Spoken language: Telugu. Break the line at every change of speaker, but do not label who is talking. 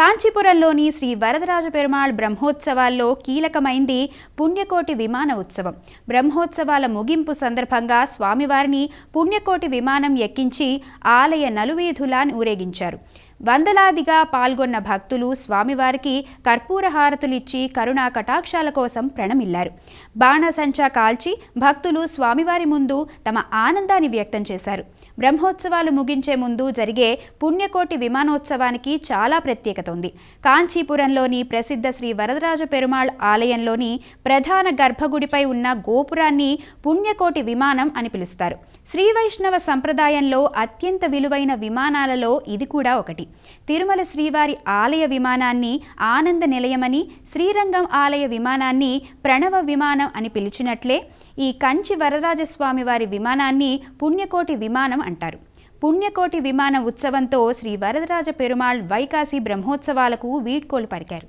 కాంచీపురంలోని శ్రీ వరదరాజ పెరుమాళ్ బ్రహ్మోత్సవాల్లో కీలకమైంది పుణ్యకోటి విమాన ఉత్సవం. బ్రహ్మోత్సవాల ముగింపు సందర్భంగా స్వామివారిని పుణ్యకోటి విమానం ఎక్కించి ఆలయ నలువీధులా ఊరేగించారు. వందలాదిగా పాల్గొన్న భక్తులు స్వామివారికి కర్పూర హారతులిచ్చి కరుణా కటాక్షాల కోసం ప్రణమిల్లారు. బాణసంచా కాల్చి భక్తులు స్వామివారి ముందు తమ ఆనందాన్ని వ్యక్తం చేశారు. బ్రహ్మోత్సవాలు ముగించే ముందు జరిగే పుణ్యకోటి విమానోత్సవానికి చాలా ప్రత్యేకత ఉంది. కాంచీపురంలోని ప్రసిద్ధ శ్రీ వరదరాజ పెరుమాళ్ ఆలయంలోని ప్రధాన గర్భగుడిపై ఉన్న గోపురాన్ని పుణ్యకోటి విమానం అని పిలుస్తారు. శ్రీ వైష్ణవ సంప్రదాయంలో అత్యంత విలువైన విమానాలలో ఇది కూడా ఒకటి. తిరుమల శ్రీవారి ఆలయ విమానాన్ని ఆనంద నిలయమని, శ్రీరంగం ఆలయ విమానాన్ని ప్రణవ విమానం అని పిలిచినట్లే ఈ కంచి వరదరాజస్వామి వారి విమానాన్ని పుణ్యకోటి విమానం అంటారు. పుణ్యకోటి విమాన ఉత్సవంతో శ్రీ వరదరాజ పెరుమాళ్ వైకాసి బ్రహ్మోత్సవాలకు వీడ్కోలు పలికారు.